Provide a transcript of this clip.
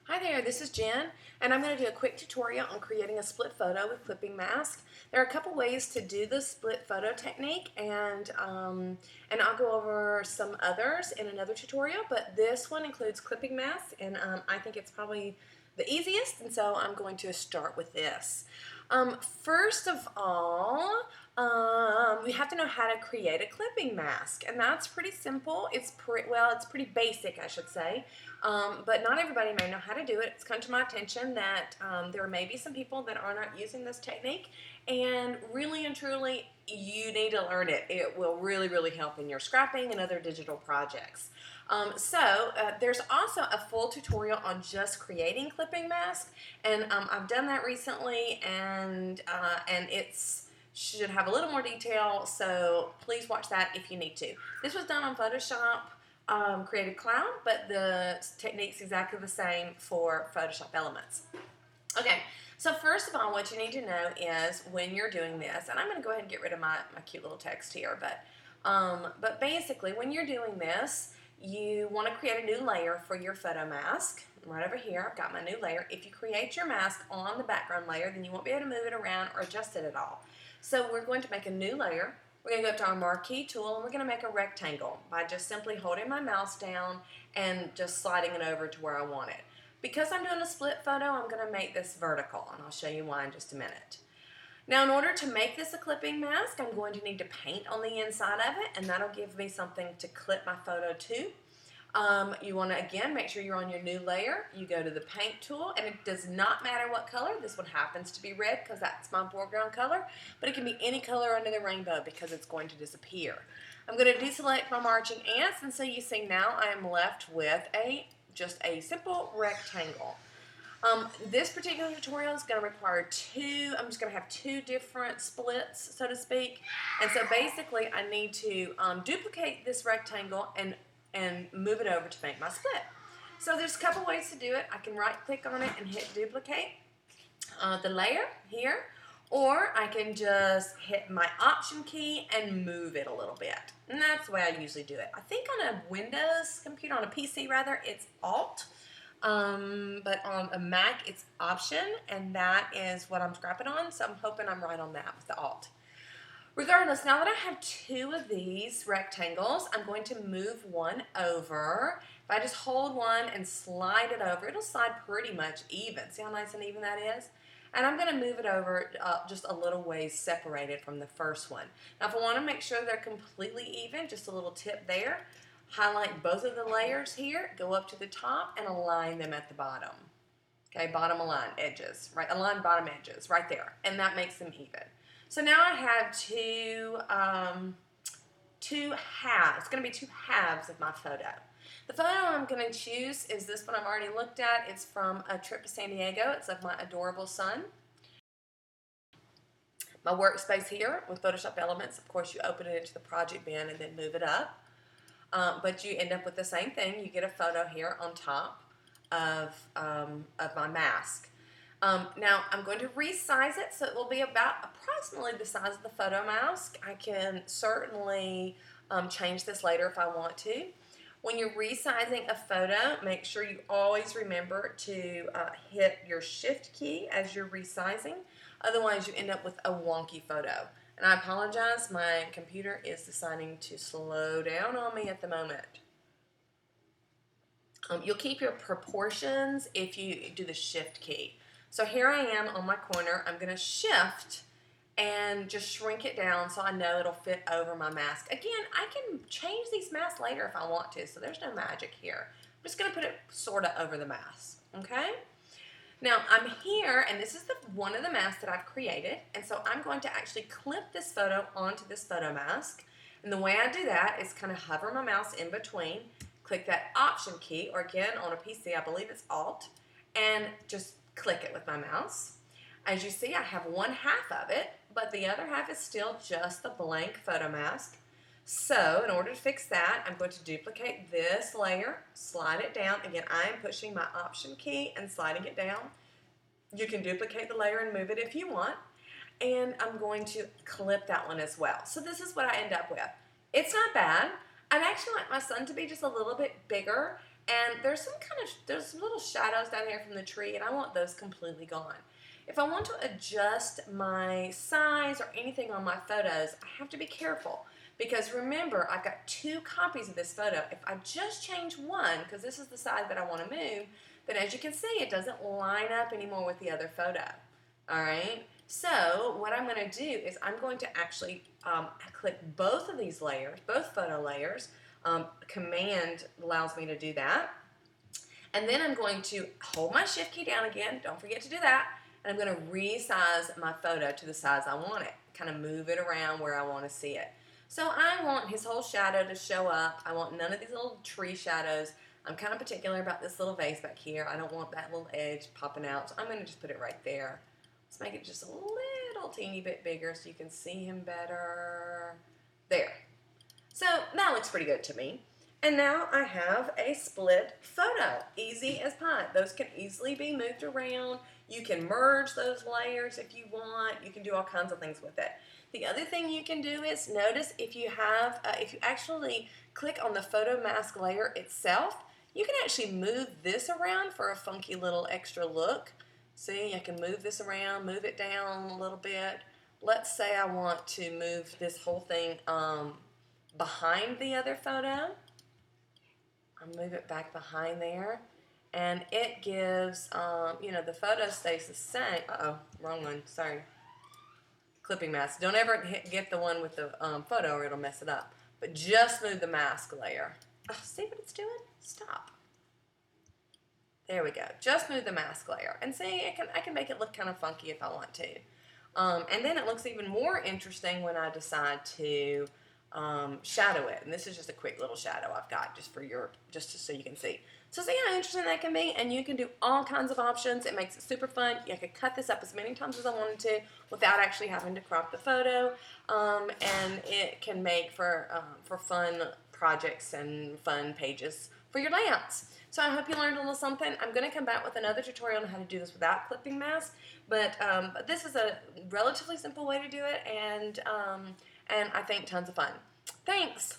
Hi there, this is Jen, and I'm going to do a quick tutorial on creating a split photo with clipping mask. There are a couple ways to do the split photo technique, and I'll go over some others in another tutorial, but this one includes clipping mask, and I think it's probably the easiest, and so I'm going to start with this. First of all, we have to know how to create a clipping mask, and that's pretty simple. It's pretty basic, I should say, but not everybody may know how to do it. It's come to my attention that there may be some people that are not using this technique, and really and truly, you need to learn it. It will really, really help in your scrapping and other digital projects. There's also a full tutorial on just creating clipping mask, and I've done that recently, and it's should have a little more detail, so please watch that if you need to. This was done on Photoshop Creative Cloud, but the technique's exactly the same for Photoshop Elements. Okay, so first of all, what you need to know is when you're doing this, and I'm going to go ahead and get rid of my cute little text here, but basically when you're doing this, you want to create a new layer for your photo mask. Right over here, I've got my new layer. If you create your mask on the background layer, then you won't be able to move it around or adjust it at all. So we're going to make a new layer. We're going to go up to our marquee tool, and we're going to make a rectangle by just simply holding my mouse down and just sliding it over to where I want it. Because I'm doing a split photo, I'm going to make this vertical, and I'll show you why in just a minute. Now, in order to make this a clipping mask, I'm going to need to paint on the inside of it, and that'll give me something to clip my photo to. You want to, again, make sure you're on your new layer. You go to the paint tool, and it does not matter what color. This one happens to be red because that's my foreground color, but it can be any color under the rainbow because it's going to disappear. I'm going to deselect my marching ants, and so you see now I am left with just a simple rectangle. This particular tutorial is going to require I'm just going to have two different splits, so to speak, and so basically I need to duplicate this rectangle and move it over to make my split. So there's a couple ways to do it. I can right click on it and hit duplicate the layer here, or I can just hit my option key and move it a little bit. And that's the way I usually do it. I think on a Windows computer, on a PC rather, it's Alt, but on a Mac it's Option, and that is what I'm scrapping on, so I'm hoping I'm right on that with the Alt. Regardless, now that I have two of these rectangles, I'm going to move one over. If I just hold one and slide it over, it'll slide pretty much even. See how nice and even that is? And I'm going to move it over just a little ways separated from the first one. Now, if I want to make sure they're completely even, just a little tip there, highlight both of the layers here, go up to the top, and align them at the bottom. Okay, bottom align edges, right? Align bottom edges right there, and that makes them even. So now I have two halves. It's going to be two halves of my photo. The photo I'm going to choose is this one I've already looked at. It's from a trip to San Diego. It's of my adorable son. My workspace here with Photoshop Elements. Of course, you open it into the project bin and then move it up. But you end up with the same thing. You get a photo here on top of my mask. Now, I'm going to resize it so it will be about approximately the size of the photo mask. I can certainly change this later if I want to. When you're resizing a photo, make sure you always remember to hit your Shift key as you're resizing. Otherwise, you end up with a wonky photo. And I apologize, my computer is deciding to slow down on me at the moment. You'll keep your proportions if you do the Shift key. So here I am on my corner. I'm going to shift and just shrink it down so I know it'll fit over my mask. Again, I can change these masks later if I want to, so there's no magic here. I'm just going to put it sort of over the mask, okay? Now I'm here, and this is one of the masks that I've created, and so I'm going to actually clip this photo onto this photo mask. And the way I do that is kind of hover my mouse in between, click that Option key, or again on a PC I believe it's Alt, and just click it with my mouse. As you see, I have one half of it, but the other half is still just the blank photo mask. So in order to fix that, I'm going to duplicate this layer, slide it down. Again, I am pushing my Option key and sliding it down. You can duplicate the layer and move it if you want. And I'm going to clip that one as well. So this is what I end up with. It's not bad. I'd actually like my son to be just a little bit bigger, And there's some little shadows down here from the tree, and I want those completely gone. If I want to adjust my size or anything on my photos, I have to be careful. Because remember, I've got 2 copies of this photo. If I just change one, because this is the side that I want to move, then as you can see, it doesn't line up anymore with the other photo. All right? So what I'm going to do is I'm going to actually click both of these layers, both photo layers. Command allows me to do that. And then I'm going to hold my shift key down again. Don't forget to do that. And I'm going to resize my photo to the size I want it. Kind of move it around where I want to see it. So I want his whole shadow to show up. I want none of these little tree shadows. I'm kind of particular about this little vase back here. I don't want that little edge popping out. So I'm going to just put it right there. Let's make it just a little teeny bit bigger so you can see him better. There. So that looks pretty good to me. And now I have a split photo. Easy as pie. Those can easily be moved around. You can merge those layers if you want. You can do all kinds of things with it. The other thing you can do is notice if you actually click on the photo mask layer itself, you can actually move this around for a funky little extra look. See, I can move this around, move it down a little bit. Let's say I want to move this whole thing behind the other photo. I'll move it back behind there. And it gives, the photo stays the same. Uh-oh, wrong one, sorry. Clipping mask. Don't ever get the one with the photo or it'll mess it up. But just move the mask layer. Oh, see what it's doing? Stop. There we go. Just move the mask layer. And see, I can make it look kind of funky if I want to. And then it looks even more interesting when I decide to shadow it. And this is just a quick little shadow I've got just so you can see. So see how interesting that can be? And you can do all kinds of options. It makes it super fun. I could cut this up as many times as I wanted to without actually having to crop the photo. And it can make for fun projects and fun pages for your layouts. So I hope you learned a little something. I'm going to come back with another tutorial on how to do this without clipping mask. But this is a relatively simple way to do it, and I think tons of fun. Thanks!